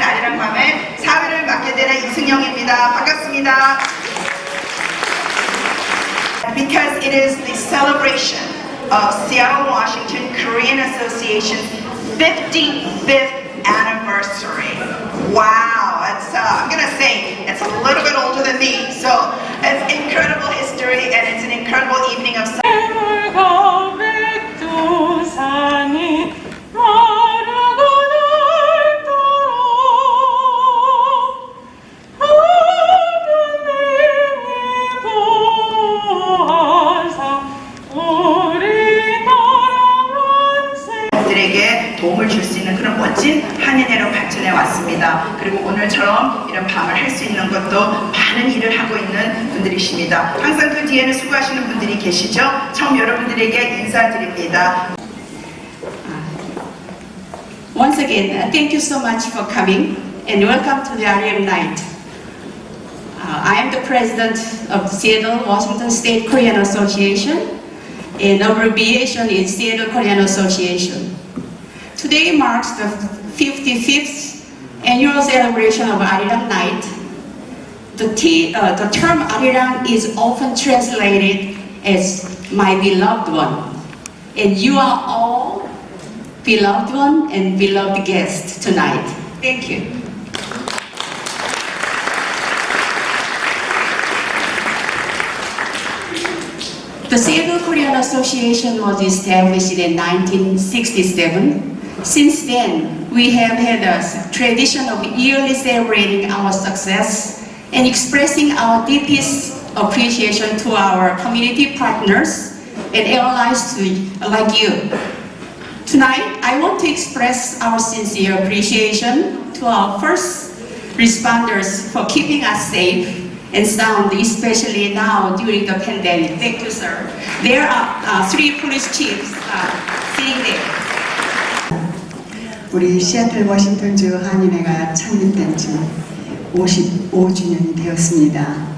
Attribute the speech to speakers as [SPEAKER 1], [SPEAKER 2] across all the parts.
[SPEAKER 1] 아리랑 밤의 사회를 맡게 되는 이승영입니다. 반갑습니다. Because it is the celebration of Seattle, Washington Korean Association's 55th anniversary. Wow, it's, I'm gonna say it's a little bit older than me, so it's incredible history and it's an incredible evening of 도움을 줄 수 있는 그런 멋진 한인회로 발전해 왔습니다. 그리고 오늘처럼 이런 밤을 할 수 있는 것도 많은 일을 하고 있는 분들이십니다. 항상 그 뒤에는 수고하시는 분들이 계시죠? 처음 여러분들에게 인사드립니다.
[SPEAKER 2] Once again, thank you so much for coming and welcome to the Arirang night. I am the president of the Seattle, Washington State Korean Association, and abbreviation is Seattle Korean Association. Today marks the 55th annual celebration of Arirang Night. The term Arirang is often translated as my beloved one, and you are all beloved one and beloved guests tonight. Thank you. The Seattle Korean Association was established in 1967. Since then, we have had a tradition of yearly celebrating our success and expressing our deepest appreciation to our community partners and allies like you. Tonight, I want to express our sincere appreciation to our first responders for keeping us safe and sound, especially now during the pandemic. Thank you, sir. There are three police chiefs sitting there.
[SPEAKER 3] 우리 시애틀 워싱턴주 한인회가 창립된 지 55주년이 되었습니다.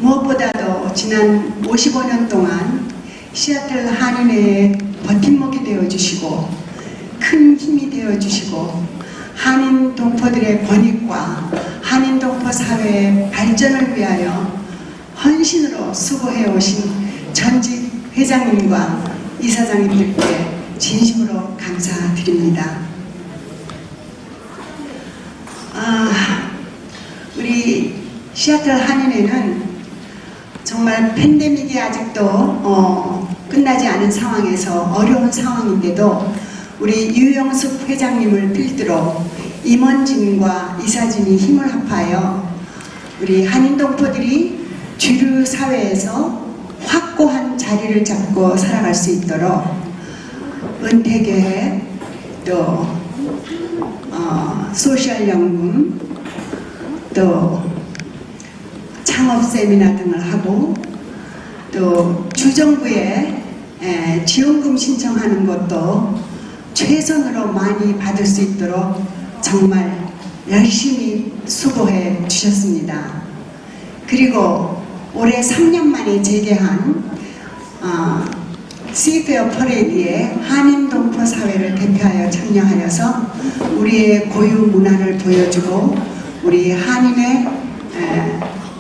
[SPEAKER 3] 무엇보다도 지난 55년 동안 시애틀 한인회의 버팀목이 되어주시고 큰 힘이 되어주시고 한인 동포들의 권익과 한인 동포 사회의 발전을 위하여 헌신으로 수고해 오신 전직 회장님과 이사장님들께 진심으로 감사드립니다. 우리 시애틀 한인회는 정말 팬데믹이 아직도 끝나지 않은 상황에서 어려운 상황인데도 우리 유영숙 회장님을 필두로 임원진과 이사진이 힘을 합하여 우리 한인 동포들이 주류 사회에서 확고한 자리를 잡고 살아갈 수 있도록 은퇴계획 또 소셜연금 또 창업 세미나 등을 하고 또 주정부에 지원금 신청하는 것도 최선으로 많이 받을 수 있도록 정말 열심히 수고해 주셨습니다. 그리고 올해 3년 만에 재개한 시페어 퍼레이드에 한인 동포 사회를 대표하여 참여하여서 우리의 고유 문화를 보여주고 우리 한인의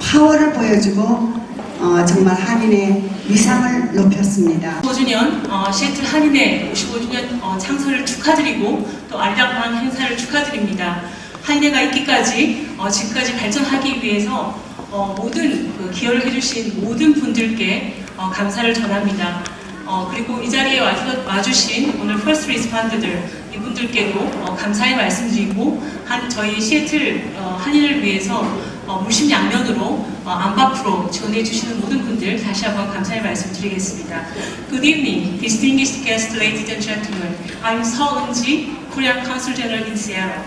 [SPEAKER 3] 파워를 보여주고 정말 한인의 위상을 높였습니다.
[SPEAKER 4] 55주년 시애틀 한인회 55주년 창설을 축하드리고 또 아리랑 행사를 축하드립니다. 한인회가 있기까지 지금까지 발전하기 위해서 모든 기여를 해주신 모든 분들께 감사를 전합니다. 그리고 이 자리에 와주신 오늘 퍼스트 리스펀드들 이분들께도 감사의 말씀드리고 저희 시애틀 한인을 위해서 물심양면으로 안팎으로 지원해주시는 모든 분들 다시 한번 감사의 말씀드리겠습니다. Good evening, distinguished guests, ladies and gentlemen. I'm Seo Eun-ji, Korean Consul General in Seattle.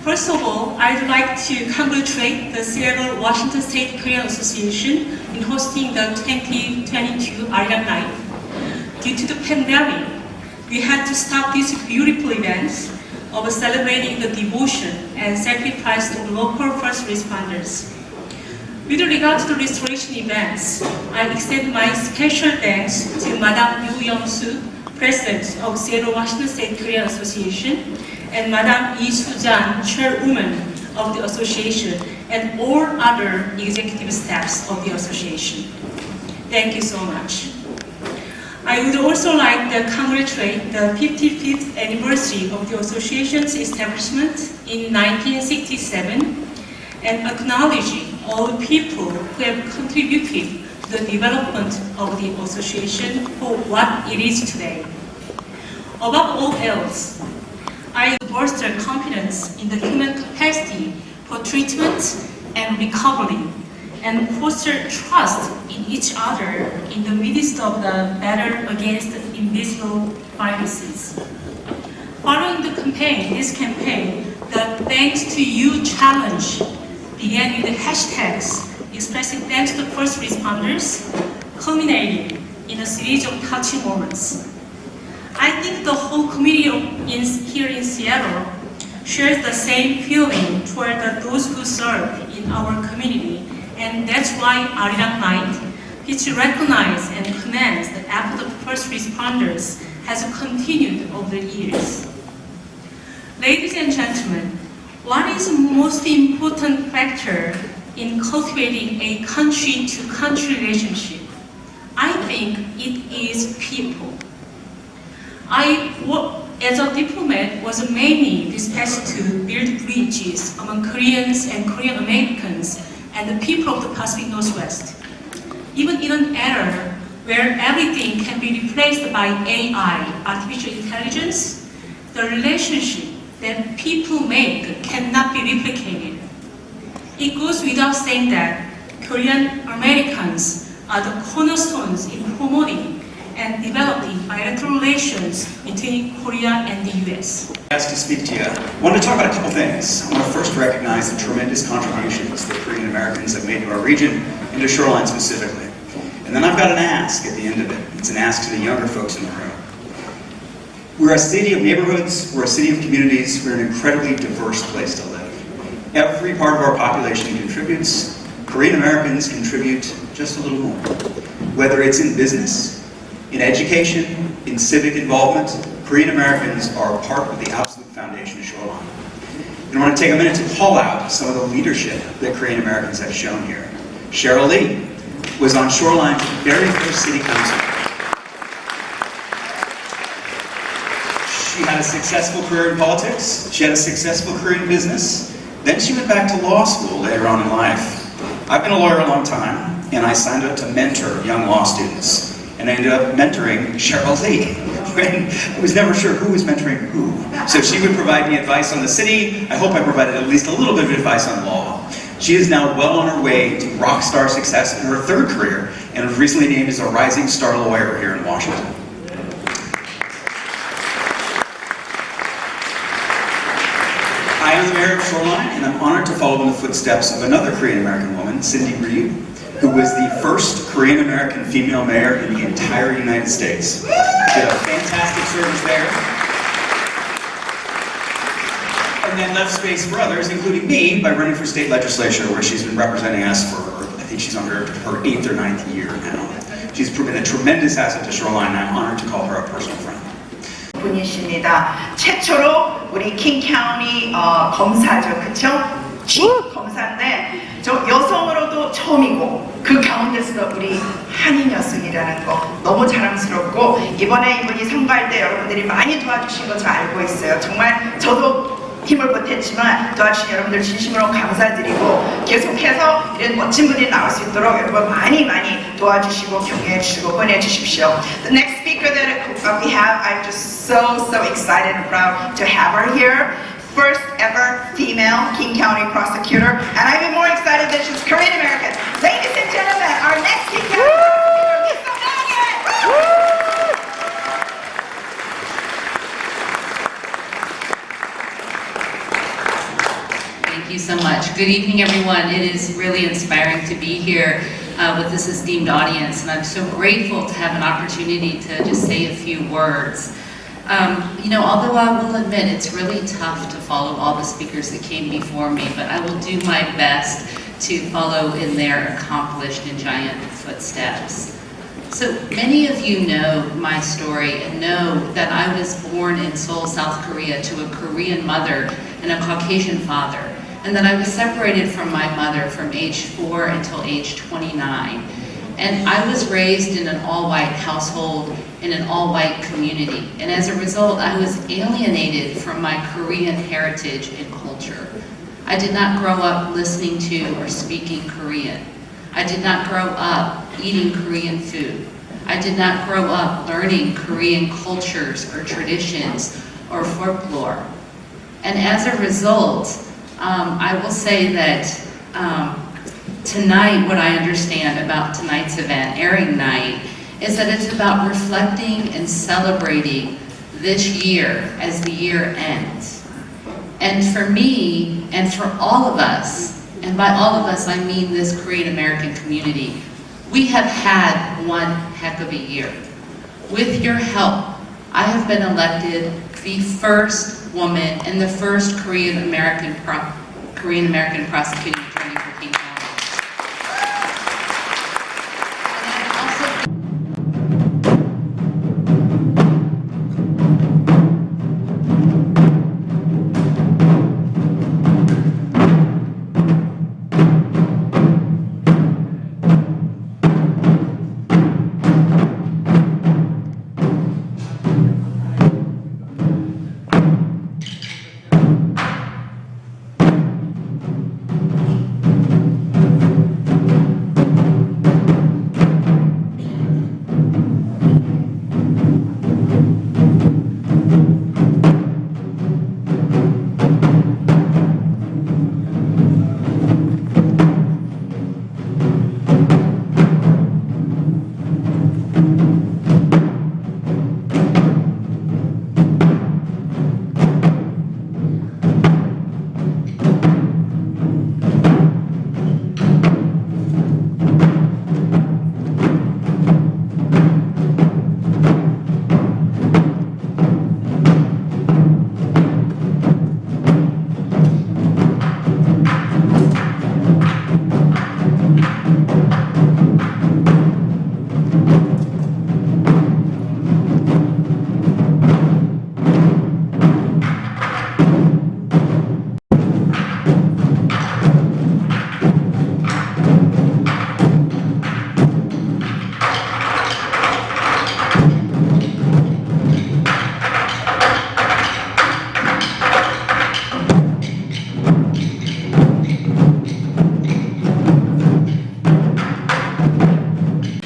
[SPEAKER 4] First of all, I'd like to congratulate the Seattle Washington State Korean Association in hosting the 2022 Arirang Night. Due to the pandemic, we had to stop these beautiful events of celebrating the devotion and sacrifice of local first responders. With regard to the restoration events, I extend my special thanks to Madame Yu Young-soo, President of Seattle Washington State Korean Association, and Madame Lee Soo-jan, Chairwoman of the association, and all other executive staffs of the association. Thank you so much. I would also like to congratulate the 55th anniversary of the association's establishment in 1967 and acknowledging all the people who have contributed to the development of the association for what it is today. Above all else, I bolster confidence in the human capacity for treatment and recovery, and foster trust in each other in the midst of the battle against invisible viruses. Following this campaign, the Thanks to You challenge began with hashtags expressing thanks to the first responders, culminating in a series of touching moments. I think the whole community here in Seattle shares the same feeling toward those who serve in our community, and that's why Arirang Night, which recognizes and commends the effort of first responders, has continued over the years. Ladies and gentlemen, what is the most important factor in cultivating a country-to-country relationship? I think it is people. As a diplomat, was mainly dispatched to build bridges among Koreans and Korean Americans and the people of the Pacific Northwest. Even in an era where everything can be replaced by AI, artificial intelligence, the relationship that people make cannot be replicated. It goes without saying that Korean Americans are the cornerstones in promoting and developing bilateral relations between Korea and the US.
[SPEAKER 5] Asked to speak to you. I want to talk about a couple things. I want to first recognize the tremendous contributions that Korean Americans have made to our region and to Shoreline specifically. And then I've got an ask at the end of it. It's an ask to the younger folks in the room. We're a city of neighborhoods, we're a city of communities, we're an incredibly diverse place to live. Every part of our population contributes. Korean Americans contribute just a little more. Whether it's in business, in education, in civic involvement, Korean Americans are part of the absolute foundation of Shoreline. And I want to take a minute to call out some of the leadership that Korean Americans have shown here. Cheryl Lee was on Shoreline's very first city council. She had a successful career in politics, she had a successful career in business, then she went back to law school later on in life. I've been a lawyer a long time, and I signed up to mentor young law students. And I ended up mentoring Cheryl Lee. I was never sure who was mentoring who. So she would provide me advice on the city. I hope I provided at least a little bit of advice on law. She is now well on her way to rock star success in her third career, and was recently named as a rising star lawyer here in Washington. I am the mayor of Shoreline, and I'm honored to follow in the footsteps of another Korean American woman, Cindy Reed, who was the first Korean American female mayor in the entire United States. Did a fantastic service there. And then left space for others, including me, by running for state legislature, where she's been representing us for, I think she's on her 8th or 9th year now. She's proven a tremendous asset to Shoreline, and I'm honored to call her a personal friend.
[SPEAKER 1] 분이십니다. 최초로 우리 킹카운티 검사죠, 그쵸? 검사인데 저 여성으로도 처음이고 그 가운데서도 우리 한인 여성이라는 거 너무 자랑스럽고 이번에 이분이 선거할 때 여러분들이 많이 도와주신 거 저 알고 있어요. 정말 저도 힘을 못했지만 도와주신 여러분들 진심으로 감사드리고 계속해서 이런 멋진 분이 나올 수 있도록 여러분 많이 도와주시고 격려해 주시고 권해 주십시오. The next speaker that we have, I'm just so excited and proud to have her here. First ever female King County prosecutor, and I'm even more excited that she's Korean American. Ladies and gentlemen, our next King County prosecutor, Lisa Nugget!
[SPEAKER 6] Thank you so much. Good evening, everyone. It is really inspiring to be here with this esteemed audience, and I'm so grateful to have an opportunity to just say a few words. Although I will admit it's really tough to follow all the speakers that came before me, but I will do my best to follow in their accomplished and giant footsteps. So many of you know my story and know that I was born in Seoul, South Korea to a Korean mother and a Caucasian father, and that I was separated from my mother from age 4 until age 29. And I was raised in an all-white household in an all-white community. And as a result, I was alienated from my Korean heritage and culture. I did not grow up listening to or speaking Korean. I did not grow up eating Korean food. I did not grow up learning Korean cultures or traditions or folklore. And as a result, I will say that tonight, what I understand about tonight's event, Airing Night, is that it's about reflecting and celebrating this year as the year ends. And for me, and for all of us, and by all of us I mean this Korean American community, we have had one heck of a year. With your help, I have been elected the first woman and the first Korean American prosecuting attorney for King County.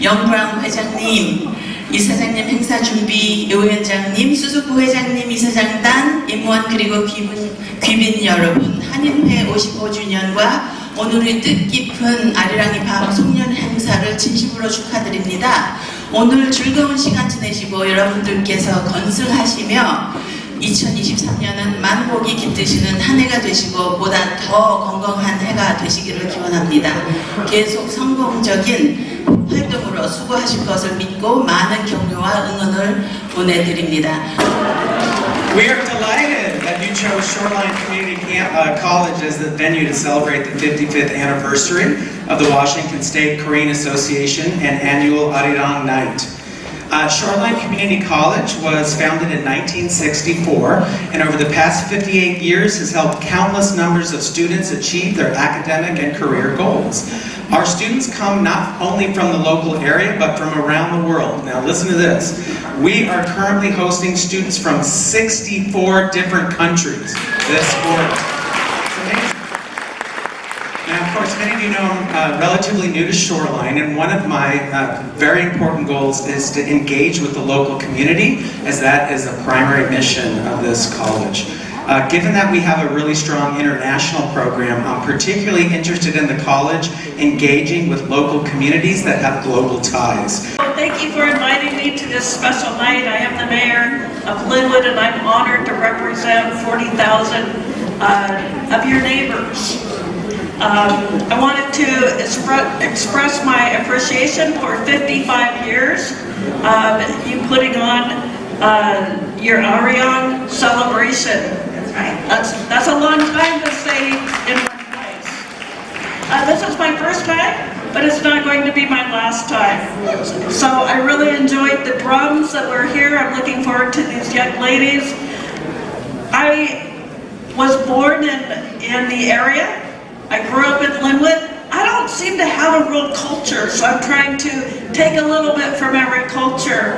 [SPEAKER 7] 영브라운 회장님, 이사장님 행사준비 위원장님, 수석부회장님, 이사장단, 임원 그리고 귀빈 여러분, 한인회 55주년과 오늘의 뜻깊은 아리랑의 밤 송년 행사를 진심으로 축하드립니다. 오늘 즐거운 시간 지내시고 여러분들께서 건승하시며 2023년은 만복이 깃드시는 한 해가 되시고 보다 더 건강한 해가 되시기를 기원합니다. 계속 성공적인 활동으로 수고하실 것을 믿고 많은 격려와 응원을 보내드립니다.
[SPEAKER 8] We are delighted that you chose Shoreline Community College as the venue to celebrate the 55th anniversary of the Washington State Korean Association and annual Arirang Night. Shoreline Community College was founded in 1964 and over the past 58 years has helped countless numbers of students achieve their academic and career goals. Our students come not only from the local area but from around the world. Now listen to this. We are currently hosting students from 64 different countries this quarter. Now, of course, many of you know I'm relatively new to Shoreline, and one of my very important goals is to engage with the local community, as that is a primary mission of this college. Given that we have a really strong international program, I'm particularly interested in the college engaging with local communities that have global ties.
[SPEAKER 9] Well, thank you for inviting me to this special night. I am the mayor of Linwood, and I'm honored to represent 40,000 of your neighbors. I wanted to express my appreciation for 55 years of you putting on your Arirang celebration.
[SPEAKER 1] That's right.
[SPEAKER 9] That's a long time to say in one place. This is my first time, but it's not going to be my last time. So I really enjoyed the drums that were here. I'm looking forward to these young ladies. I was born in the area. I grew up in Linwood. I don't seem to have a real culture, so I'm trying to take a little bit from every culture.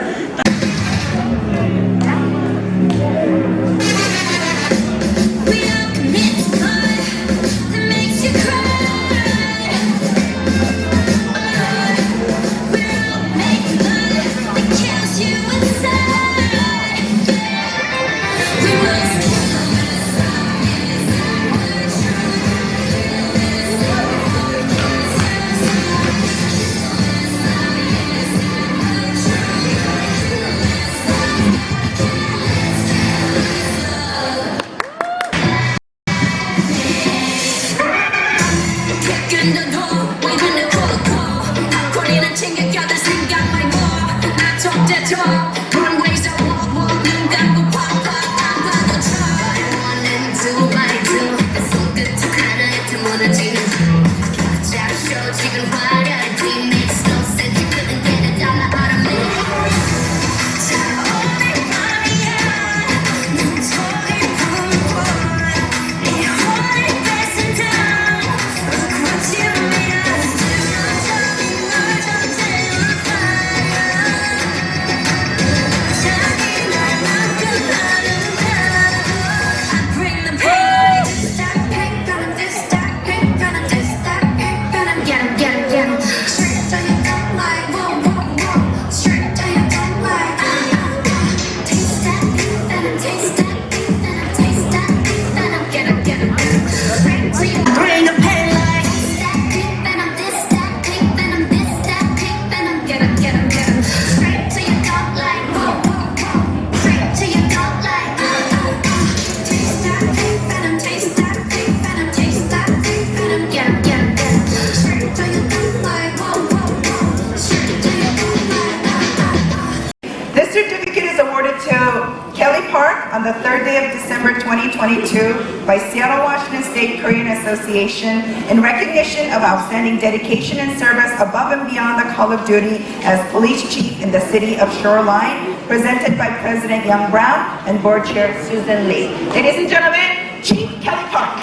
[SPEAKER 1] On the third day of December 2022 by Seattle Washington State Korean Association in recognition of outstanding dedication and service above and beyond the call of duty as police chief in the city of Shoreline, presented by President Young Brown and Board Chair Susan Lee. Ladies and gentlemen, Chief Kelly Park.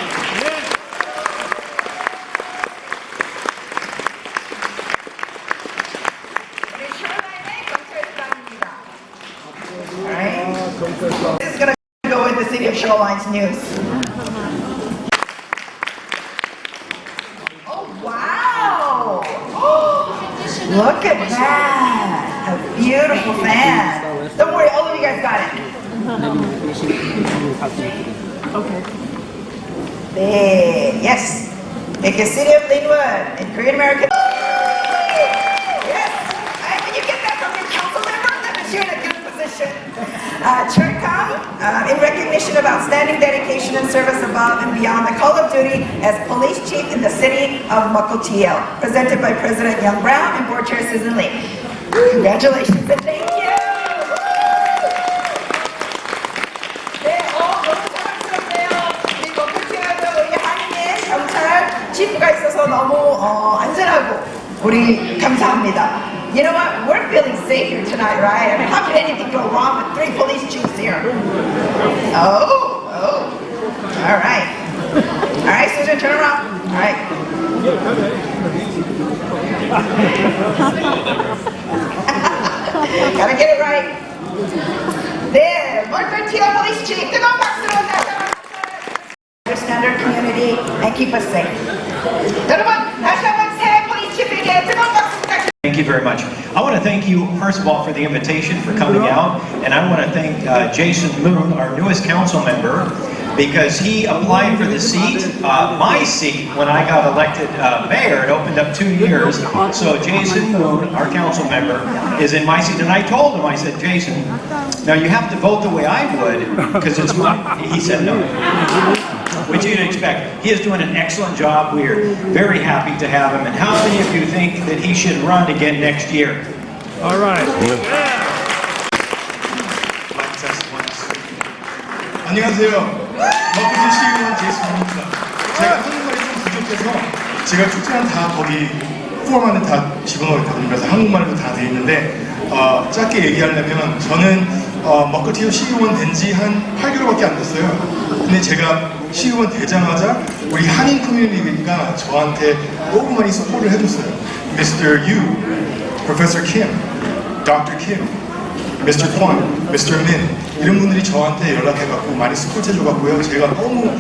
[SPEAKER 1] This is going to go in the city of Shoreline's news. Oh, wow! Oh, look at that! A beautiful fan. Don't worry, all of you guys got it. Okay. There, yes. Make the city of Linwood and Korean American. Yes. Can you get that from your council member? That is you're in a good position. In recognition of outstanding dedication and service above and beyond the call of duty as police chief in the city of Mukilteo, presented by President Young Brown and Board Chair Susan Lee. Congratulations and thank you. 네, 너무 사랑스럽네요. 우리 머클티어도 우리 한인의 경찰 치프가 있어서 너무 안전하고 우리 감사합니다. You know what? We're feeling safe here tonight, right? I mean, how could anything go wrong with 3 police chiefs here? Oh. All right. All right, Susan, turn around. All right. Gotta get it right. There, Mukilteo Police Chief. 뜨거운 박수로 understand our community and keep us safe. 여러분, 다시 한번 새 police chief에게 뜨거운 박수 부탁드립니다.
[SPEAKER 10] Thank you very much. I want to thank you, first of all, for the invitation, for coming out. And I want to thank Jason Moon, our newest council member, because he applied for the seat, my seat, when I got elected mayor. It opened up 2 years. So Jason Moon, our council member, is in my seat. And I told him, I said, Jason, now you have to vote the way I would, because it's mine. He said no. Which you'd expect. He is doing an excellent job. We are very happy to have him. And how many of you think that he should run again next year?
[SPEAKER 11] All right.
[SPEAKER 12] 안녕하세요. 머클티어 시의원 제이슨입니다. 제가 한국말이 좀 부족해서
[SPEAKER 11] 제가 축제는 다 거기 폼 안에 다 집어넣어 있거든요. 그래서 한국말로 다 돼 있는데 짧게 얘기하려면 저는 머커티어 시의원 된 지 한 8개월밖에 안 됐어요. 근데 제가 시의원 되자마자 우리 한인 커뮤니티가 저한테 너무 많이 서포트를 해줬어요. Mr. Yu, Professor Kim, Dr. Kim, Mr. Kwon, Mr. Min 이런 분들이 저한테 연락해갖고 많이 스포트 해줘갖고요. 제가 너무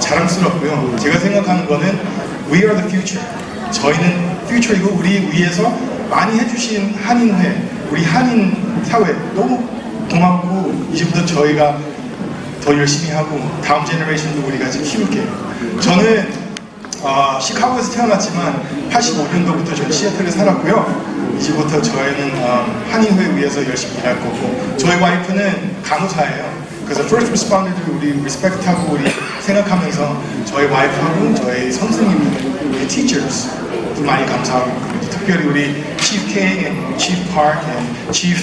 [SPEAKER 11] 자랑스럽고요. 제가 생각하는 거는 We are the future. 저희는 future이고 우리 위에서 많이 해주신 한인회, 우리 한인 사회 너무 고맙고 이제부터 저희가 더 열심히 하고 다음 제너레이션도 우리 같이 키울게요. 저는 시카고에서 태어났지만 85년도부터 저는 시애틀에 살았고요. 이제부터 저희는 한인회 위해서 열심히 일할 거고 저희 와이프는 간호사예요. 그래서 first responders 우리 리스펙트하고 우리 생각하면서 저희 와이프하고 저희 선생님, 우리 teachers 많이 감사하고 특별히 우리 Chief K and Chief Park and Chief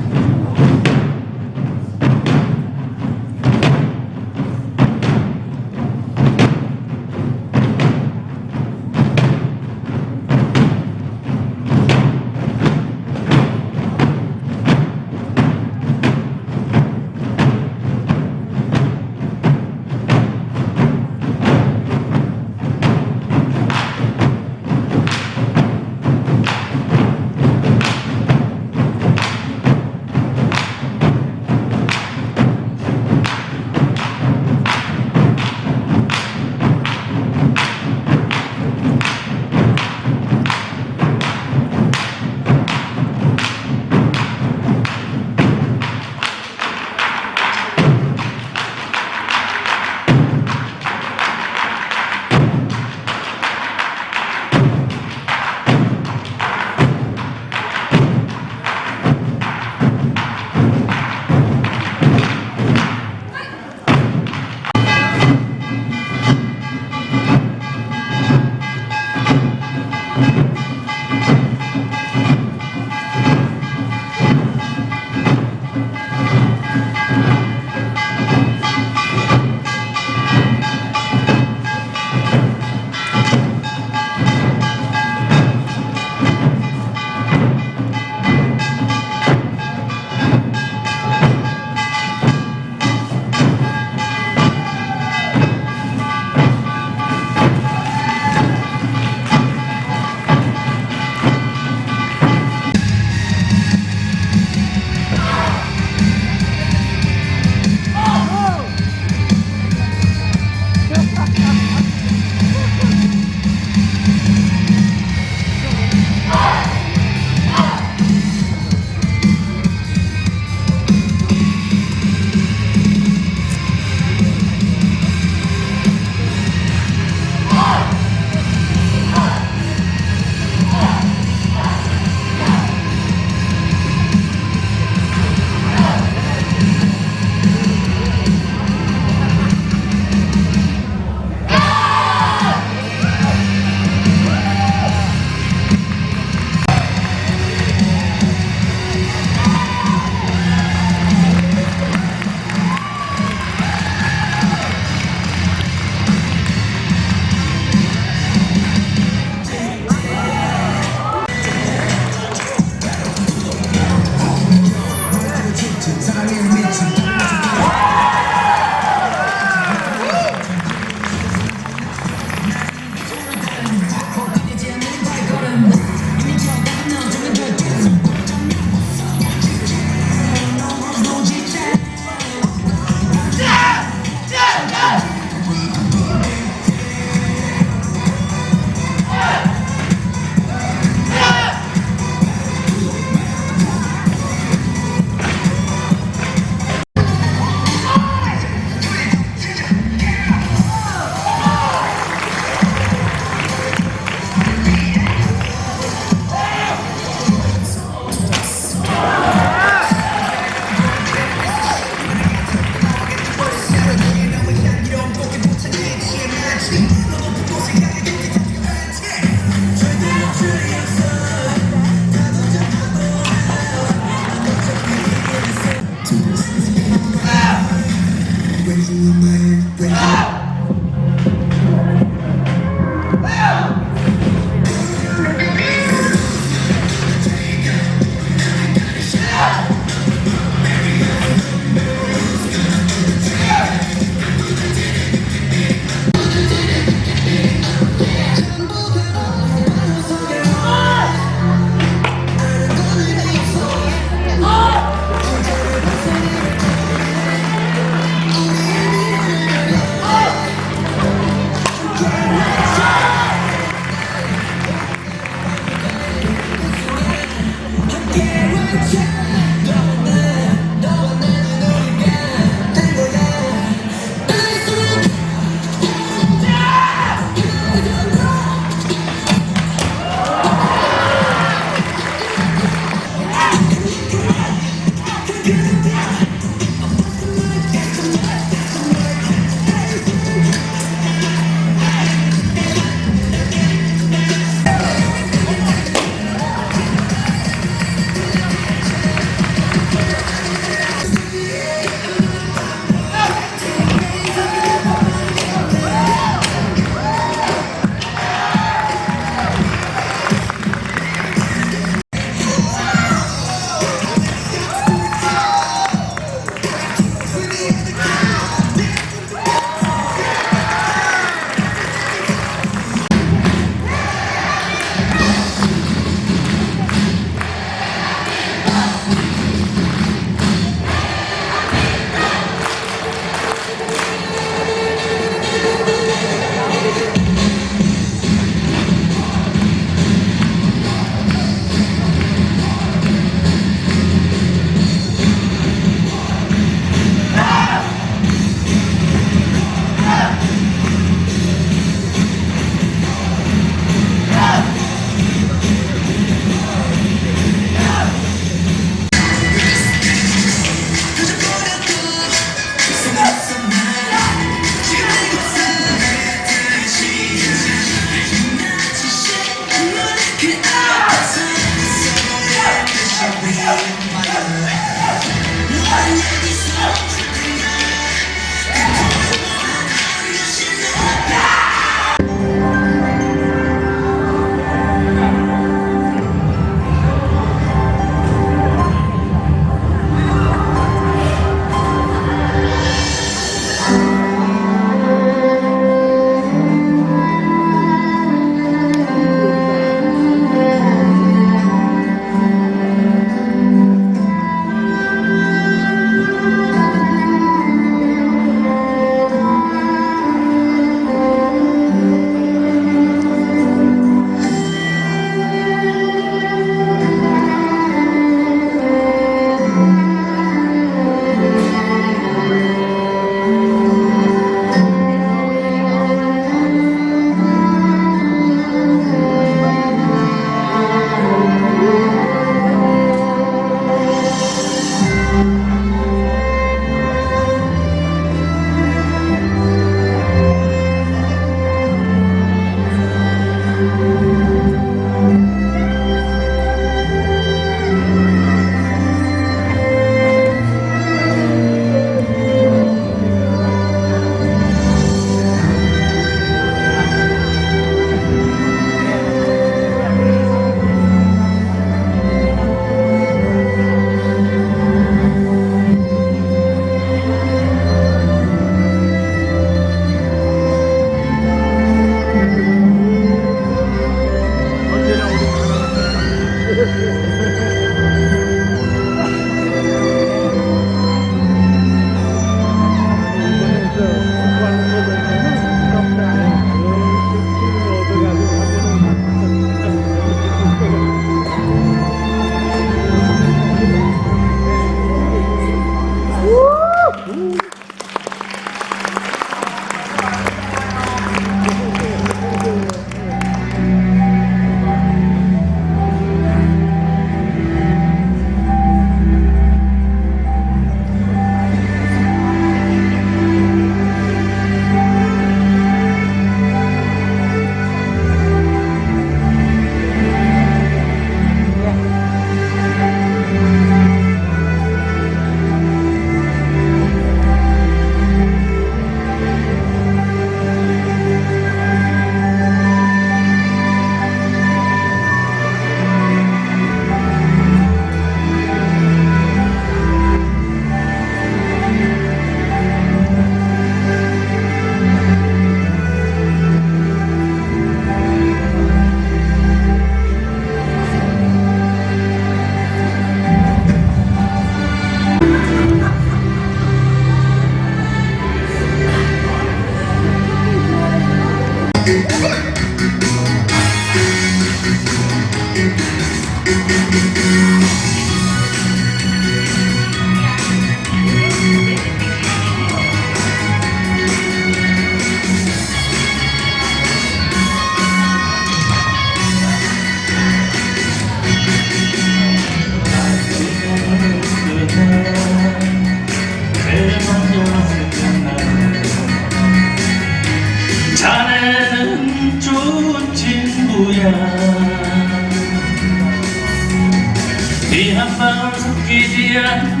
[SPEAKER 12] 피 한 방울 섞이지 않는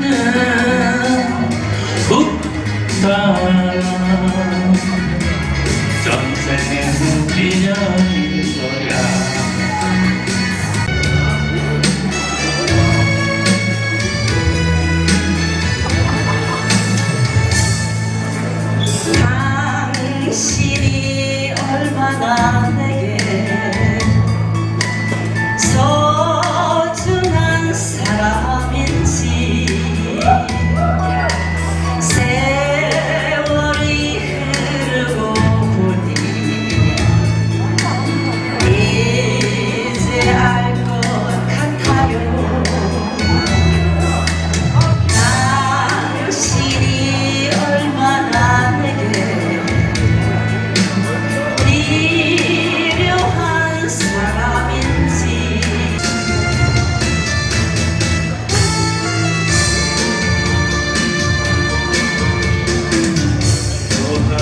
[SPEAKER 12] 북방 전생의 인연인 거야.
[SPEAKER 13] 당신이 얼마나 내게 소중한 사람인지 세월이 흐르고 보니 이제 알 것 같아요. 당신이 얼마나 내게 필요한 사람인지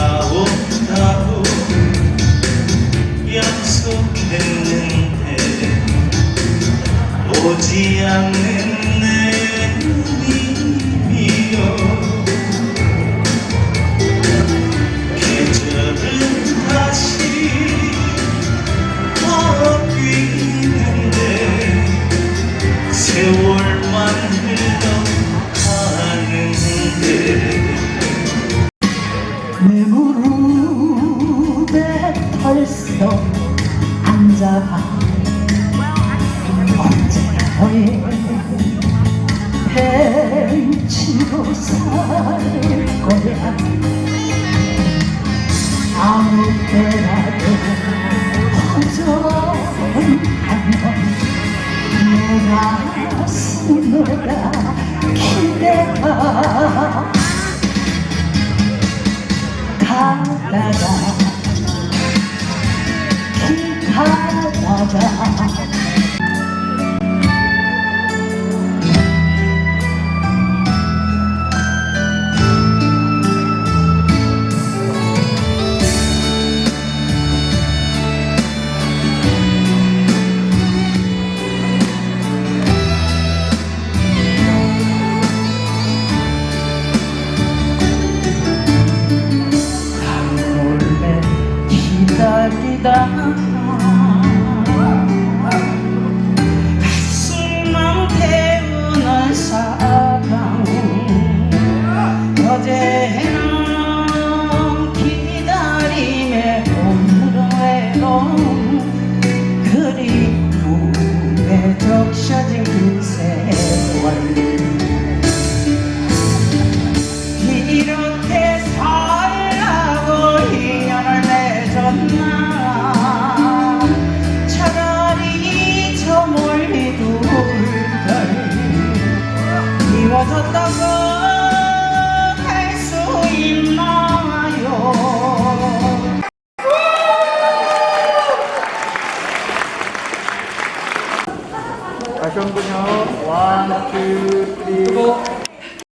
[SPEAKER 12] 돌아온다고 약속했는데 오지 않는 내 누님이여 계절은 다시 바뀌는데 세월만 흘러가는데
[SPEAKER 13] 내 무릎에 털썩 앉아봐 언제나 너의 벤치로 살 거야. 아무 때라도 허전하면 내가 숨어라 기대가 가다가 길 가다가 기다리다 가슴만 태우는 사랑 어제는 기다림에 오늘은 외로움 그리움에 적셔진 그 세월 이렇게 살라고 인연을 맺었나 차라리 저 멀리 둘걸 이루어졌다고 할 수 있나요.
[SPEAKER 14] 다시 한 번요. 1, 2, 3.